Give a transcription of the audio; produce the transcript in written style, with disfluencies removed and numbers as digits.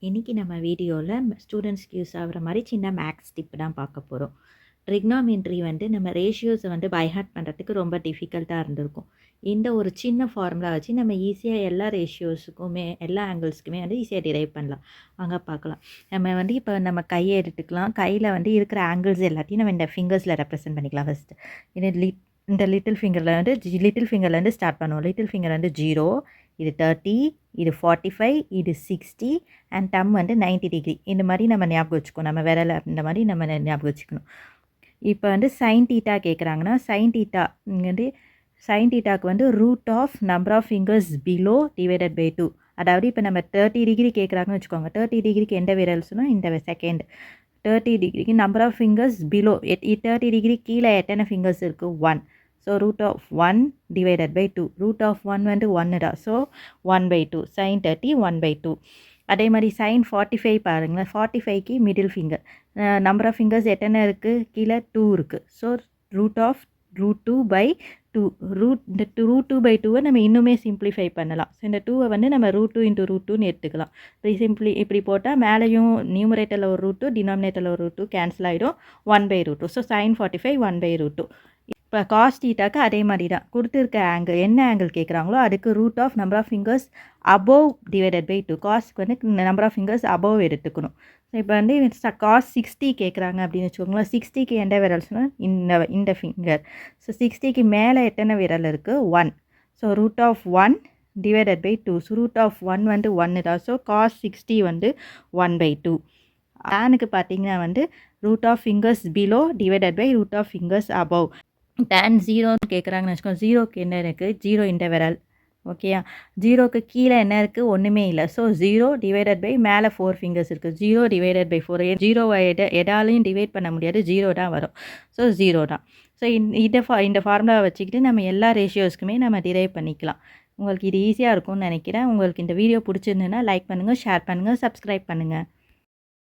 இன்றைக்கி நம்ம வீடியோவில் ஸ்டூடெண்ட்ஸ்க்கு யூஸ் ஆகிற மாதிரி சின்ன மேக்ஸ் டிப் தான் பார்க்க போகிறோம். ட்ரிக்னாமென்ட்ரி நம்ம ரேஷியோஸை பை ஹார்ட் பண்ணுறதுக்கு ரொம்ப டிஃபிகல்ட்டாக இருந்திருக்கும். இந்த ஒரு சின்ன ஃபார்முலா வச்சு நம்ம ஈஸியாக எல்லா ரேஷியோஸுக்குமே எல்லா ஆங்கிள்ஸ்க்குமே ஈஸியாக டிரைவ் பண்ணலாம். வாங்க பார்க்கலாம். நம்ம இப்போ நம்ம கையை எடுத்துக்கலாம். கையில் இருக்கிற ஆங்கிள்ஸ் எல்லாத்தையும் நம்ம இந்த ஃபிங்கர்ஸில் ரெப்ரசென்ட் பண்ணிக்கலாம். ஃபஸ்ட்டு இந்த லிட்டில் ஃபிங்கர்லேருந்து ஸ்டார்ட் பண்ணுவோம். லிட்டில் ஃபிங்கர் 0, இது 30, இது 45, இது 60 அண்ட் டம் 90 டிகிரி. இந்த மாதிரி நம்ம ஞாபகம் வச்சுக்கணும். நம்ம விரலை இந்த மாதிரி நம்ம ஞாபகம் வச்சுக்கணும். இப்போ சைன் தீட்டா கேட்குறாங்கன்னா சைன் தீட்டா சைன் தீட்டாவுக்கு root of number of fingers below divided by 2. அதாவது இப்போ நம்ம 30 டிகிரி கேட்குறாங்கன்னு வச்சுக்கோங்க. 30 டிகிரிக்கு எந்த விரல் சொன்னால் இந்த செகண்ட். 30 டிகிரிக்கு number of fingers below 30 degree கீழே எத்தனை ஃபிங்கர்ஸ் இருக்குது? 1. So root of 1 divided by 2. Root of 1 1 தான். So 1/2 sine 30 1/2. அதே மாதிரி சைன் 45 பாருங்களேன். 45க்கு middle finger. Number of fingers எத்தனை இருக்குது? கீழே 2 இருக்குது. So root of root 2/2. இந்த ரூட் 2/2 நம்ம இன்னுமே சிம்பிளிஃபை பண்ணலாம். ஸோ இந்த 2 நம்ம ரூட் 2 இன்ட்டு ரூட் 2ன்னு எடுத்துக்கலாம். இப்படி போட்டால் மேலேயும் நியூமரேட்டரில் ஒரு ரூட் 2 டினாமினேட்டரில் ஒரு ரூட் 2 கேன்சல் ஆகிடும். 1/2. So sine 45 1/2. இப்போ காஸ் தீட்டாக்கு அதே மாதிரி தான். கொடுத்துருக்க ஆங்கிள் என்ன ஆங்கிள் கேட்குறாங்களோ அதுக்கு root of number of fingers above divided by 2. காஸ்க்கு நம்பர் ஆஃப் ஃபிங்கர்ஸ் அபோவ் எடுத்துக்கணும். ஸோ இப்போ காஸ் 60 கேட்குறாங்க அப்படின்னு வச்சுக்கோங்களேன். 60க்கு எந்த விரல் சொன்னால் இந்த ஃபிங்கர். ஸோ 60க்கு மேலே எத்தனை விரல் இருக்குது? 1. So root of 1 divided by 2. So root of 1 1 தான். So cos 60 1/2. ஆனுக்கு பார்த்தீங்கன்னா root of fingers below divided by root of fingers above. tan 0ன்னு கேட்குறாங்கன்னு வச்சுக்கோங்க. 0க்கு என்ன இருக்குது? 0 இந்த விரல். ஓகேயா? 0க்கு கீழே என்ன இருக்குது? ஒன்றுமே இல்லை. ஸோ 0 டிவைடட் பை மேலே 4 ஃபிங்கர்ஸ் இருக்குது. 0 டிவைடட் பை 4. 0வை எதாலையும் டிவைட் பண்ண முடியாது. 0 தான் வரும். ஸோ 0 தான். ஸோ இந்த ஃபார்முலாவை வச்சுக்கிட்டு நம்ம எல்லா ரேஷியோஸ்க்குமே நம்ம டிரைவ் பண்ணிக்கலாம். உங்களுக்கு இது ஈஸியாக இருக்கும்னு நினைக்கிறேன். உங்களுக்கு இந்த வீடியோ பிடிச்சிருந்துன்னா லைக் பண்ணுங்கள், ஷேர் பண்ணுங்கள், சப்ஸ்கிரைப் பண்ணுங்கள்.